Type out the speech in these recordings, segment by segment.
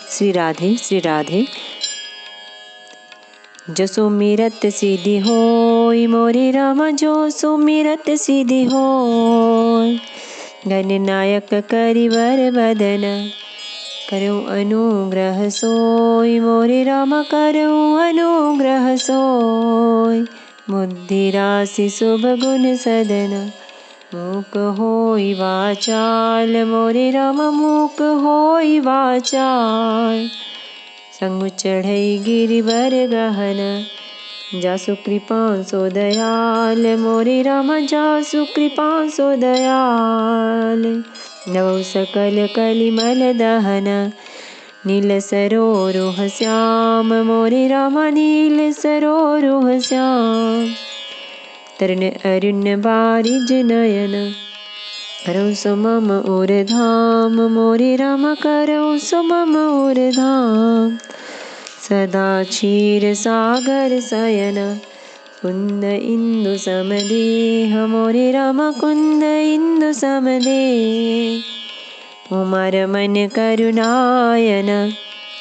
श्री राधे श्री राधे। जो सुमिरत सिद्धि होय मोरे रामा, जो सुमिरत सिद्धि होय। गणनायक करिवर बदन, करूँ अनुग्रह सोय मोरे रामा, करूँ अनुग्रह सोय। बुद्धि राशि शुभ गुण सदन, मूक होई वाचाल मोरे रामा, मूक होई वाचाल। संग चढ़ई गिरिवर गहन, जासु कृपा सो दयाल मोरे रामा, जासु कृपा सो दयाल। नवौ सकल कलिमल दहन, नील सरोरुह श्याम मोरे रामा, नील सरोरुह श्याम। तरुण अरुण बारिज नयन, करौ सो मम ओर धाम मोरे रामा, करौ सो मम ओर धाम। सदा क्षीर सागर शयन, कुंद इंदु समदेह मोरे रामा, कुंद इंदु समदेह। उमा रमन करुणायन,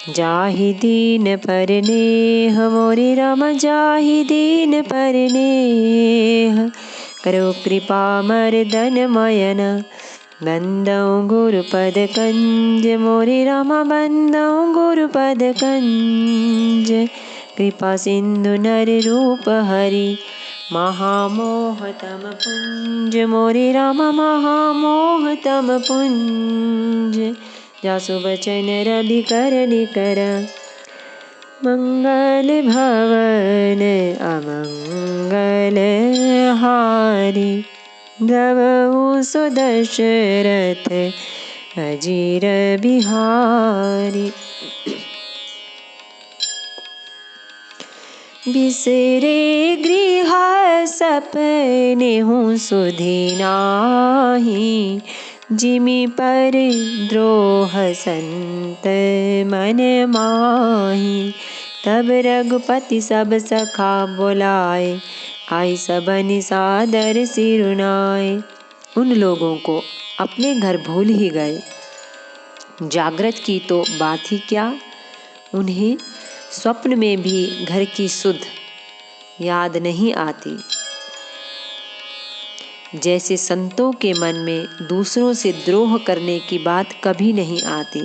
जाहि दीन परनेह मोरे रामा, जाहि दीन परनेह। करो कृपा मर्दन मयन, बंदौ गुरुपद कंज मोरे रामा, बंदौ गुरुपद कंज। कृपा सिंधु नर रूप हरि, महामोहतम पुंज मोरे रामा, महामोहतम पुंज। जासु बचन रवि कर निकर, मंगल भवन अमंगल हारी। द्रवहु सो दशरथ अजीर बिहारी। बिसरे गृह सपने हूँ सुधि नाही, जिमि पर द्रोह संत मन माही। तब रघुपति सब सखा बुलाए, आई सबनि सादर सिरुनाए। उन लोगों को अपने घर भूल ही गए, जागृत की तो बात ही क्या, उन्हें स्वप्न में भी घर की सुध याद नहीं आती। जैसे संतों के मन में दूसरों से द्रोह करने की बात कभी नहीं आती।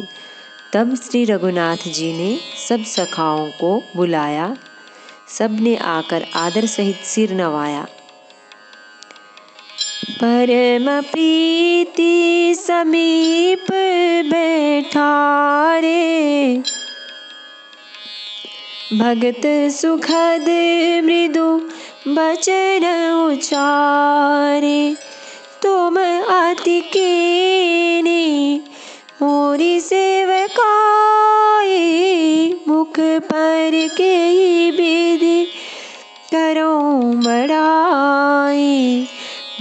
तब श्री रघुनाथ जी ने सब सखाओं को बुलाया, सबने आकर आदर सहित सिर नवाया। परम प्रीति समीप बैठारे, भगत सुखद मृदु बचन उचारे। तुम अति कीन्ही मोरी सेवकाई, मुख पर के विधि करो बड़ाई।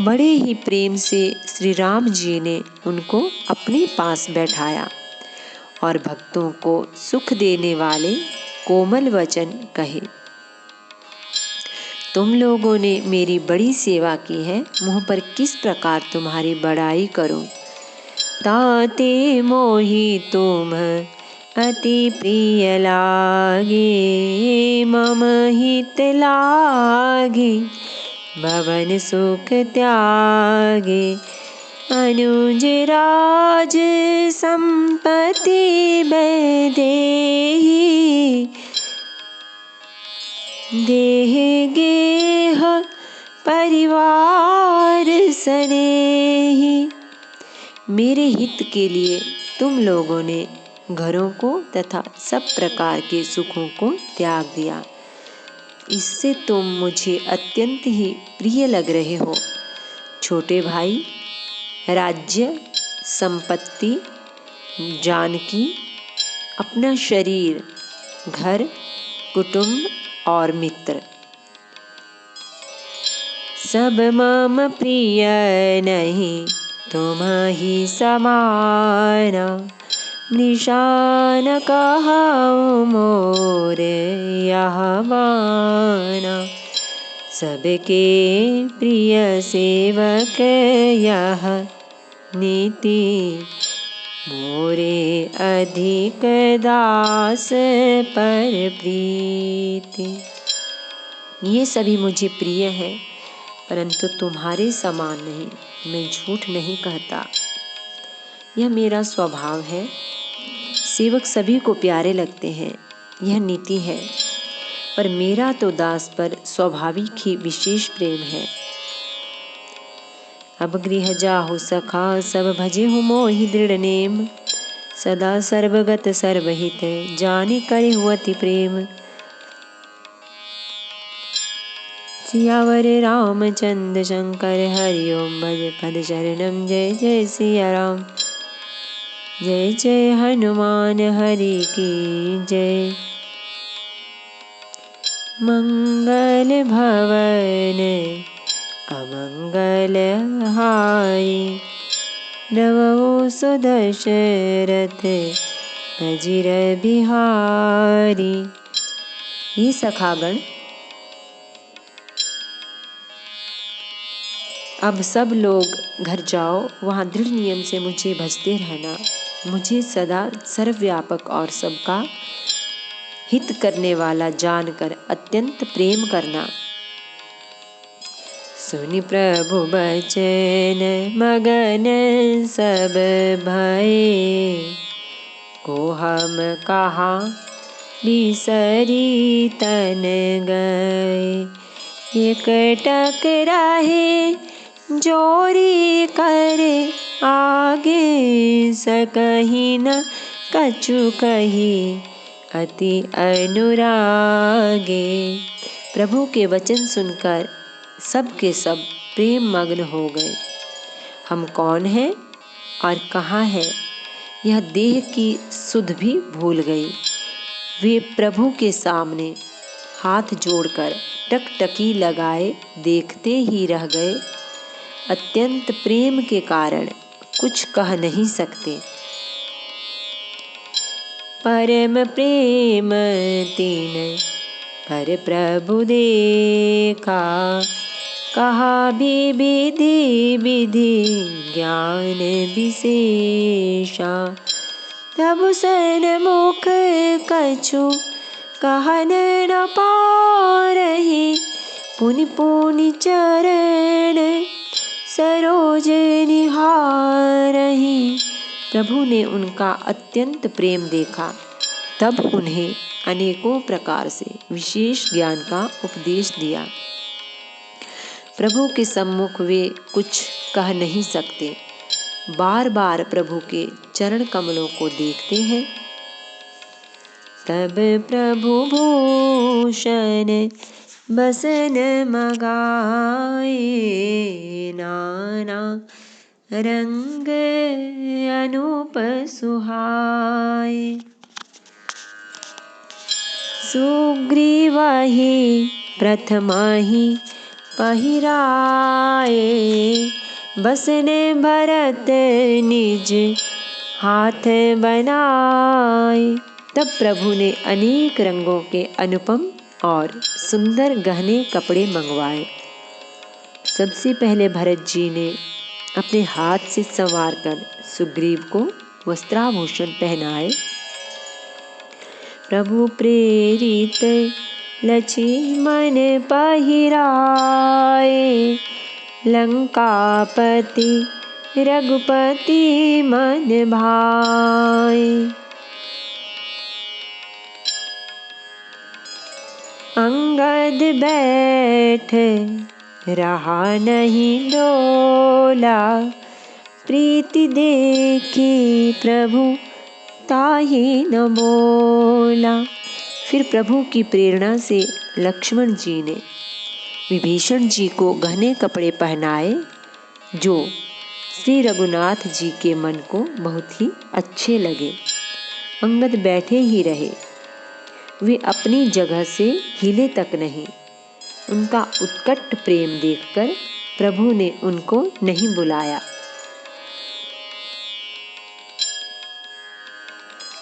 बड़े ही प्रेम से श्री राम जी ने उनको अपने पास बैठाया और भक्तों को सुख देने वाले कोमल वचन कहे। तुम लोगों ने मेरी बड़ी सेवा की है, मुँह पर किस प्रकार तुम्हारी बड़ाई करूं। ताते मोहि तुम अति प्रिय लागे, मम हित लागे भवन सुख त्यागे। अनुज राज संपत्ति बैदेही, देह गेह परिवार सनेही। मेरे हित के लिए तुम लोगों ने घरों को तथा सब प्रकार के सुखों को त्याग दिया, इससे तुम मुझे अत्यंत ही प्रिय लग रहे हो। छोटे भाई, राज्य, संपत्ति, जानकी, अपना शरीर, घर, कुटुंब और मित्र सब मम प्रिय नहीं, तुम्हि समाना। निशान कहऊँ मोर यह बाना, सबके प्रिय सेवक यह नीति मोरे अधिक दास पर प्रीति। ये सभी मुझे प्रिय है, परंतु तुम्हारे समान नहीं। मैं झूठ नहीं कहता, यह मेरा स्वभाव है। सेवक सभी को प्यारे लगते हैं, यह नीति है, पर मेरा तो दास पर स्वाभाविक ही विशेष प्रेम है। अब गृह जाहु सखा सब भजे हूँ मोहि दृढ़ नेम। सदा सर्वगत सर्वहित जानि करे हुअति प्रेम। सियावर रामचंद्र शंकर हरि ओम भज पद चरणम। जय जय सिया राम, जय जय हनुमान हरि की जय। मंगल भवन अमंगल हारी, नवो सुदशरथ अजिर बिहारी। ये सखागण, अब सब लोग घर जाओ, वहाँ दृढ़ नियम से मुझे भजते रहना। मुझे सदा सर्वव्यापक और सबका हित करने वाला जानकर अत्यंत प्रेम करना। सुनि प्रभु बचन मगन सब भये। को हम कहा बिसरी तन गए। एकटक रहे जोरी करे आगे। सकहि न कछु कही अति अनुरागे। प्रभु के वचन सुनकर सब के सब प्रेम मग्न हो गए। हम कौन हैं और कहाँ हैं, यह देह की सुध भी भूल गई। वे प्रभु के सामने हाथ जोड़कर टकटकी लगाए देखते ही रह गए। अत्यंत प्रेम के कारण कुछ कह नहीं सकते। परम प्रेम तीन पर प्रभु देखा। कहा भी विधि विधि ज्ञान विशेषा। तब सन्मुख कछु कहन न पारहि। पुनि पुनि चरण सरोज निहारहि। प्रभु ने उनका अत्यंत प्रेम देखा, तब उन्हें अनेकों प्रकार से विशेष ज्ञान का उपदेश दिया। प्रभु के सम्मुख वे कुछ कह नहीं सकते, बार बार प्रभु के चरण कमलों को देखते हैं। तब प्रभु भूषण बसन मगाए। नाना रंग अनूप सुहाए। सुग्रीवहि प्रथमहि पहिराए। बसने भरत निज हाथ बनाए। तब प्रभु ने अनेक रंगों के अनुपम और सुंदर गहने कपड़े मंगवाए। सबसे पहले भरत जी ने अपने हाथ से संवार कर सुग्रीव को वस्त्राभूषण पहनाए। प्रभु प्रेरित लक्ष्मण पहिराए। लंकापति रघुपति मन भाए। अंगद बैठ रहा नहीं डोला। प्रीति देखी प्रभु ताहि न बोला। फिर प्रभु की प्रेरणा से लक्ष्मण जी ने विभीषण जी को गहने कपड़े पहनाए, जो श्री रघुनाथ जी के मन को बहुत ही अच्छे लगे। अंगद बैठे ही रहे, वे अपनी जगह से हिले तक नहीं। उनका उत्कट प्रेम देखकर प्रभु ने उनको नहीं बुलाया।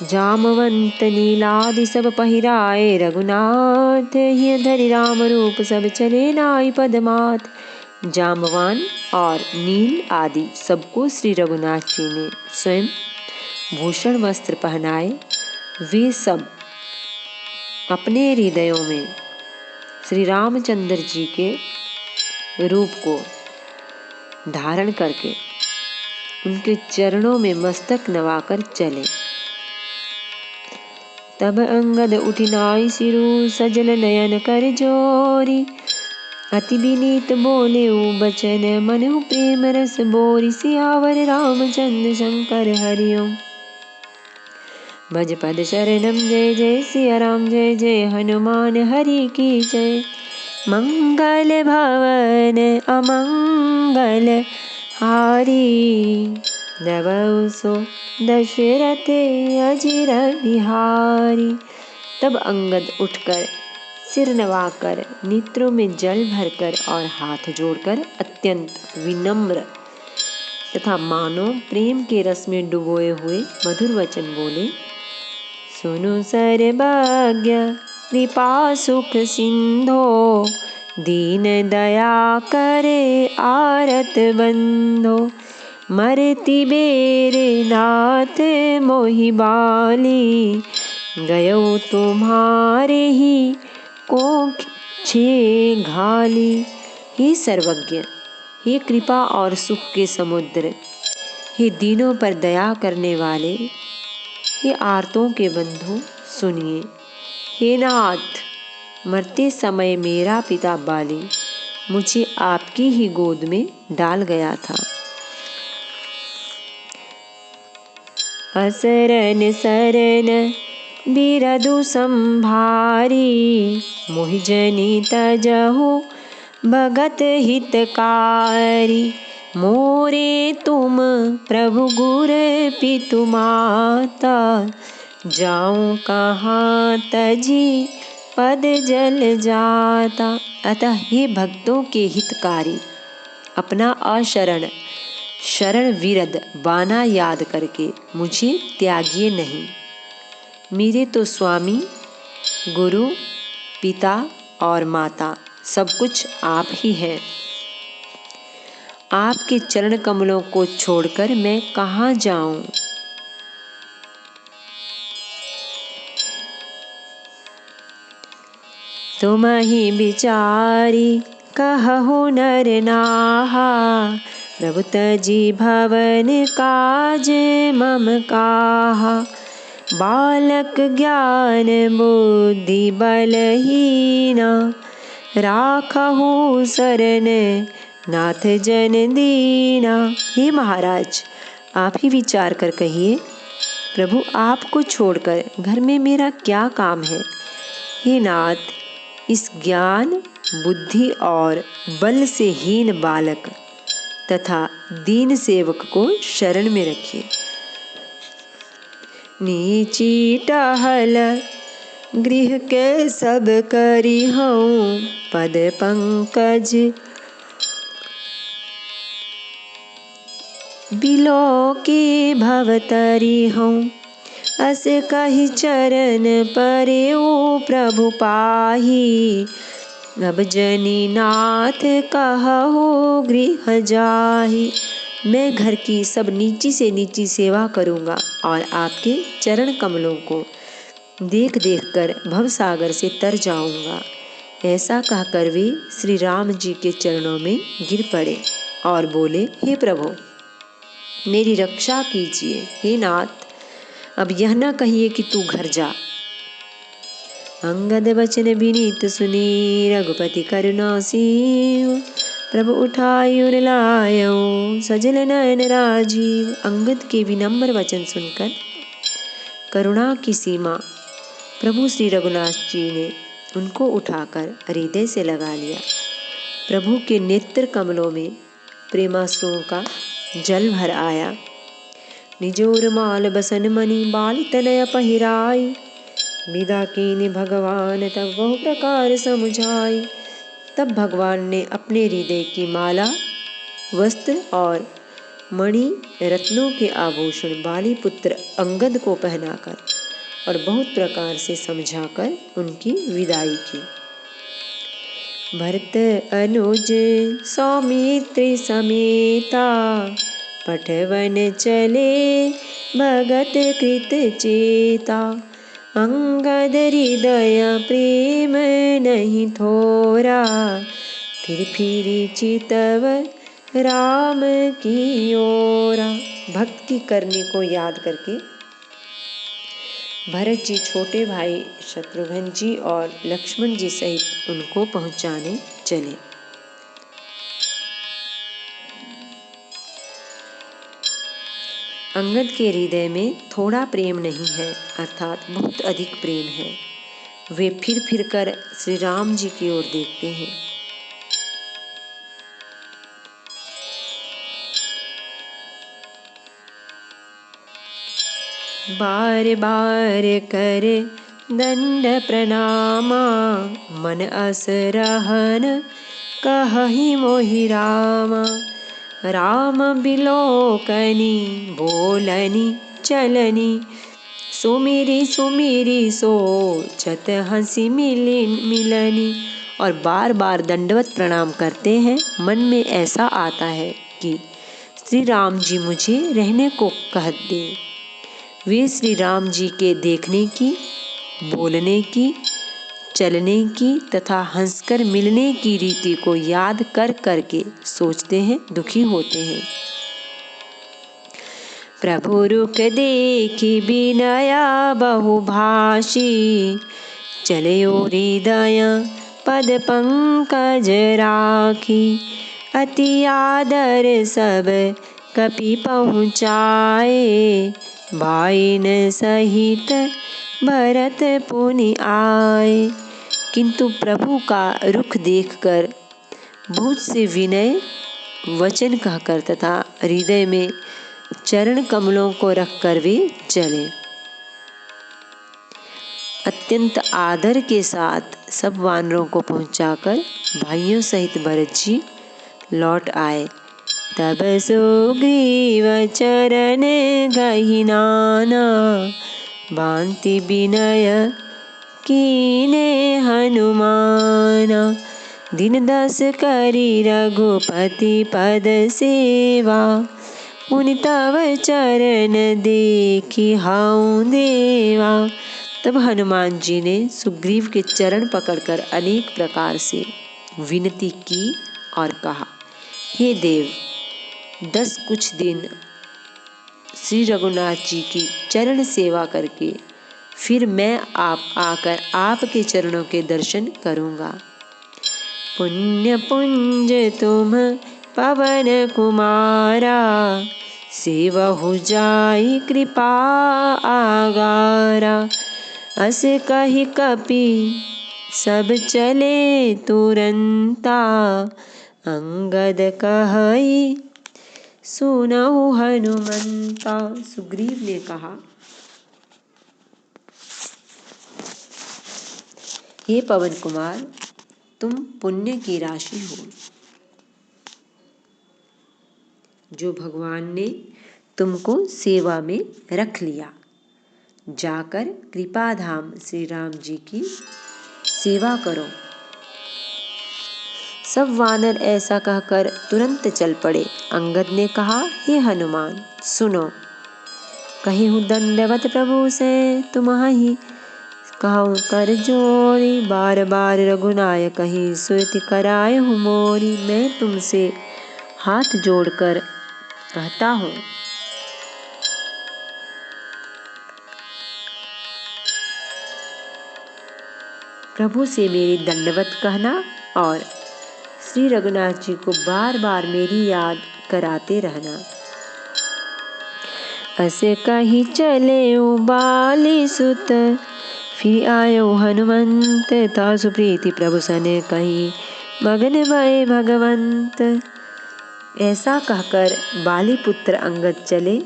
जामवंत नीलादि सब पहिराए। रघुनाथ हिय धरि राम रूप सब चले नाई पदमात। जाम्बवान और नील आदि सबको श्री रघुनाथ जी ने स्वयं भूषण वस्त्र पहनाए। वे सब अपने हृदयों में श्री रामचंद्र जी के रूप को धारण करके उनके चरणों में मस्तक नवाकर चले। तब अंगद उठिनाई सिरु सजल नयन कर जोरी, अति विनीत बोले बचन मनहु प्रेम रस बोरी। सियावर रामचंद्र शंकर हरिओम। भज पद शरणम जय जय सिया राम जय जय हनुमान हरि की जय। मंगल भवन अमंगल हारी, नवौ सो दशरथ अजिर बिहारी। तब अंगद उठकर सिर नवाकर नेत्रों में जल भरकर और हाथ जोड़कर अत्यंत विनम्र तथा मानो प्रेम के रस में डुबोए हुए मधुर वचन बोले। सुनु सर्वज्ञ कृपा सुख सिंधो, दीन दया करे आरत बंधो। मरति बेरे नाथ मोहि बाली, गयो तुम्हारे ही कोख छे घाली। हे सर्वज्ञ, हे कृपा और सुख के समुद्र, हे दीनों पर दया करने वाले, हे आर्तों के बंधु सुनिए। हे नाथ, मरते समय मेरा पिता बाली मुझे आपकी ही गोद में डाल गया था। असरन सरन बिरदु संभारी, मोहि जनि तजहु भगत हितकारी। मोरे तुम प्रभु गुर पितु माता, जाऊं कहाँ तजी पद जल जाता। अतः हे भक्तों के हितकारी, अपना अशरण शरण विरद बाना याद करके मुझे त्यागिए नहीं। मेरे तो स्वामी, गुरु, पिता और माता सब कुछ आप ही हैं। आपके चरण कमलों को छोड़कर मैं कहाँ जाऊं। तुम ही विचारी कहु नर नाहा, प्रभु तजी भवन काज मम काहा। बालक ज्ञान बुद्धि बलहीना, राखहु शरण नाथ जन दीना। हे महाराज, आप ही विचार कर कहिए, प्रभु आपको छोड़कर घर में मेरा क्या काम है। हे नाथ, इस ज्ञान बुद्धि और बल से हीन बालक तथा दीन सेवक को शरण में रखिए। नीची टहल गृह के सब करी हूँ, पद पंकज बिलो की भवतरी हूँ। अस कही चरण परेऊ प्रभु पाही, अब जनी नाथ कहु गृह जाही। मैं घर की सब नीची से नीची सेवा करूँगा और आपके चरण कमलों को देख देख कर भवसागर से तर जाऊँगा। ऐसा कहकर वे श्री राम जी के चरणों में गिर पड़े और बोले, हे प्रभु, मेरी रक्षा कीजिए। हे नाथ, अब यह न कहिए कि तू घर जा। अंगद वचन विनीत सुनी, रघुपति करुणा सीव। प्रभु उठाई उर लायो, सजल नयन राजीव। अंगद के विनम्र वचन सुनकर करुणा की सीमा प्रभु श्री रघुनाथ जी ने उनको उठाकर हृदय से लगा लिया। प्रभु के नेत्र कमलों में प्रेमाश्रुओं का जल भर आया। निजोर माल बसन मणि, बाल तनय पहिराई। विदा कीन्ह भगवान तब बहु प्रकार समुझाई। तब भगवान ने अपने हृदय की माला, वस्त्र और मणि रत्नों के आभूषण बाली पुत्र अंगद को पहनाकर और बहुत प्रकार से समझाकर उनकी विदाई की। भरत अनुज सौमित्र समेता, पठवन चले भगत कृत चेता। अंगद हृदय प्रेम नहीं थोरा, फिर फिरी चितव राम की ओरा। भक्ति करने को याद करके भरत जी छोटे भाई शत्रुघ्न जी और लक्ष्मण जी सहित उनको पहुंचाने चले। अंगद के हृदय में थोड़ा प्रेम नहीं है, अर्थात बहुत अधिक प्रेम है। वे फिर कर श्री राम जी की ओर देखते हैं। बार बार कर दंड प्रणामा, मन अस रहन कहहि मोहि रामा। राम बिलोकनी बोलनी चलनी, सुमिरी सुमिरी सोचत हंसी मिलनी। और बार बार दंडवत प्रणाम करते हैं। मन में ऐसा आता है कि श्री राम जी मुझे रहने को कह दे। वे श्री राम जी के देखने की, बोलने की, चलने की तथा हंसकर मिलने की रीति को याद कर करके सोचते हैं, दुखी होते हैं। प्रभु रुख देखी बिनया बहुभाषी, चलयो हृदय पद पंकज राखी। अति आदर सब कपि पहुँचाए, भाइन सहित भरत पुनि आए। किंतु प्रभु का रुख देखकर बहुत से विनय वचन कहकर तथा हृदय में चरण कमलों को रखकर वे चले। अत्यंत आदर के साथ सब वानरों को पहुंचाकर भाइयों सहित भरत जी लौट आए। तब सुग्रीव चरण गहि नाना, भांति विनय कीने हनुमाना। दिन 10 करी रघुपति पद सेवा, पुनि तव चरण देखी हाउ देवा। तब हनुमान जी ने सुग्रीव के चरण पकड़कर अनेक प्रकार से विनती की और कहा, हे देव, 10 कुछ दिन श्री रघुनाथ जी की चरण सेवा करके फिर मैं आकर आपके चरणों के दर्शन करूँगा। पुण्य पुंज तुम पवन कुमारा, सेवहु जाई कृपा आगारा। अस कहि कपि सब चले तुरंता, अंगद कहई सुनहु हनुमंता। सुग्रीव ने कहा, हे पवन कुमार, तुम पुण्य की राशि हो। जो भगवान ने तुमको सेवा में रख लिया, जाकर कृपा धाम श्री राम जी की सेवा करो। सब वानर ऐसा कहकर तुरंत चल पड़े। अंगद ने कहा, हे हनुमान, सुनो, कही हूँ दंडवत प्रभु से तुम्हारी, कहूँ कर जोड़ी, बार बार रघुनायक कही सुरति कराए हूँ मोरी। मैं तुमसे हाथ जोड़कर कहता हूँ, प्रभु से मेरी दंडवत कहना और श्री रघुनाथ जी को बार बार मेरी याद कराते रहना। असे कही चले बाली सुत, फिर आयो हनुमंत, तासु प्रीति प्रभु सन कही मगन भय भगवंत। ऐसा कहकर बाली पुत्र अंगद चले।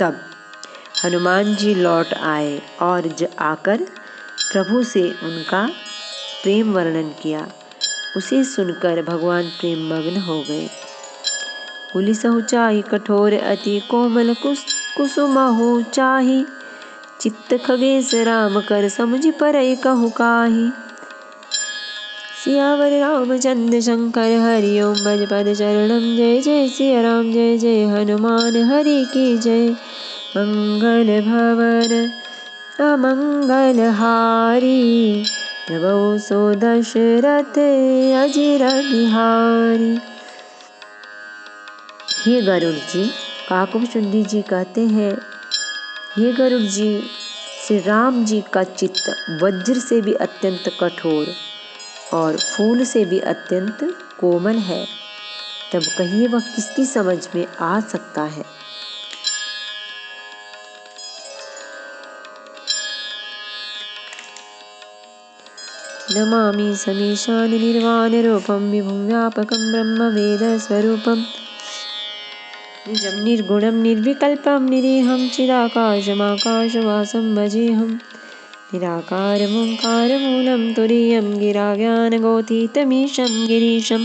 तब हनुमान जी लौट आए और आकर प्रभु से उनका प्रेम वर्णन किया। उसे सुनकर भगवान प्रेम मग्न हो गए। कुलिसहु चाहि कठोर अति कोमल कुसुमहु चाहि, चित्त खगेश राम कर समुझ परई कहु काही। सियावर रामचंद्र शंकर हरि ओम भज पद चरणम। जय जय सिया राम जय जय हनुमान हरि की जय। मंगल भवन अमंगल हारी प्रभु सो दशरथ अजिर बिहारी। हे गरुड़ जी, काकभुषुंडी जी कहते हैं, हे गरुड़ जी, श्री राम जी का चित्त वज्र से भी अत्यंत कठोर और फूल से भी अत्यंत कोमल है, तब कहिए वह किसकी समझ में आ सकता है। नमामि समीशान निर्वाण रूपम विभुं व्यापकं ब्रह्म वेद स्वरूपम निजं निर्गुणं निर्विकल्पं निरीहं चिदाकाशमाकाशवासं भजेऽहं। निराकारमोङ्कारमूलं तुरीयं गिराज्ञानगोथितमीशं गिरीशं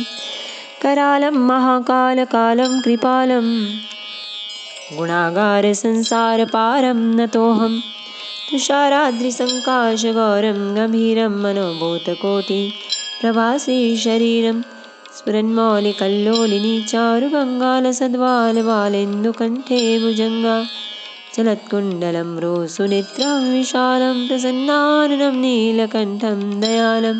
करालं महाकालकालं कृपालं गुणागारसंसारपारं नतोऽहं। तुषाराद्रिसङ्काशगौरं गम्भीरं मनोभूतकोटि प्रभाश्रीशरीरं स्फुरन्मौलिकल्लोलिनी चारुगङ्गालसद्वालबालेन्दुकण्ठे भुजङ्गा चलत्कुण्डलं रोसुनेत्रं विशालं प्रसन्नाननं नीलकण्ठं दयालं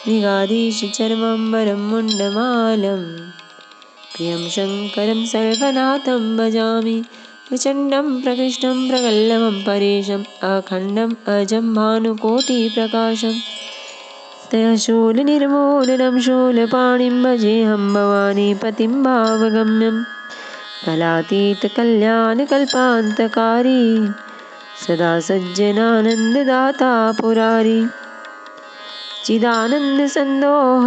मृगाधीशचर्माम्बरं मुण्डमालं प्रियं शङ्करं सर्वनाथं भजामि। प्रचण्डं प्रकृष्टं प्रगल्भं परेशम् अखण्डम् अजं भानुकोटिप्रकाशं तयशूलनिर्मूलनं शूलपाणिं भजेऽहं भवानीपतिं भावगम्यं कलातीतकल्याणकल्पान्तकारी सदा सज्जनानन्ददाता पुरारी चिदानन्दसन्दोह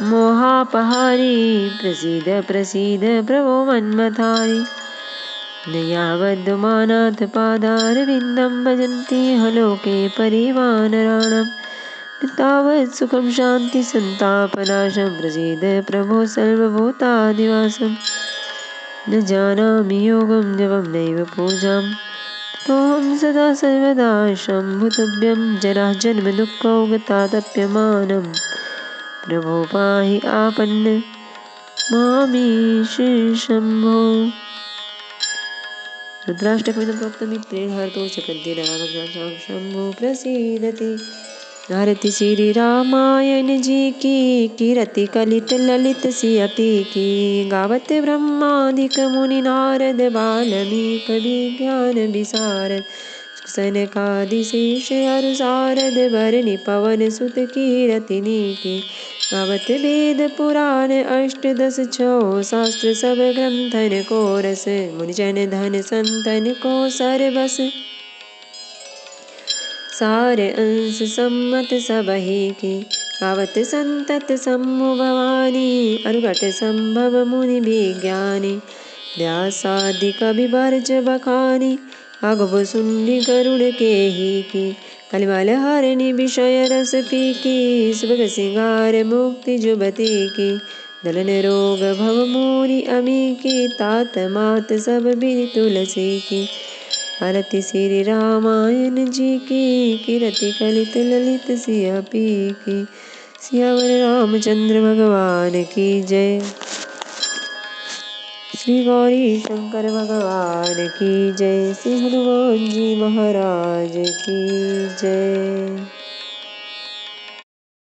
मोहापहारी प्रसीद प्रसीद प्रभो मन्मथारी। न यावद्मानाथ पादारविन्दं भजन्ति लोके परिवानराणां न तावत् सुखं शान्ति सन्तापनाशं प्रसीद प्रभो सर्वभूतादिवासं। न जानामि योगं जपं नैव पूजां तोऽहं सदा सर्वदा शम्भुतुभ्यं जराः जन्मदुःखौगतातप्यमानं प्रभो पाहि आपन्न मामीश शम्भो। रुद्राष्टकमिदं प्रोक्तमित्रेण हरतो चक्रन्तिरावज्ञां शम्भो प्रसीदति। आरती श्री रामायण जी की कीरति कलित ललित सियति की गावत ब्रह्मादिक मुनि नारद बाल्मीक विज्ञान विशारद सनकादिशेष अरु सारद भरनि पवन सुत कीरतिनी की गावत वेद पुराण अष्टदश छो शास्त्र सब ग्रंथन को रस मुनिजन धन संतन को सरबस सारे अंश सम्मत सबहि की गावत संतत सम्मु भवानी अरुघट संभव मुनि विज्ञानी व्यासादि कवि बरज बखानी काकभुषुंडी गरुड़ के ही की कलिमल हरनि विषय रस फीकी सुभग सिंगार मुक्ति जुबती की दलन रोग भव मोरी अमी की तात मात सब विधि तुलसी की। आरती श्री रामायण जी की कीरति कलित ललित सियपी की सियावर रामचंद्र भगवान की जय। श्री गौरी शंकर भगवान की जय। श्री हनुमान जी महाराज की जय।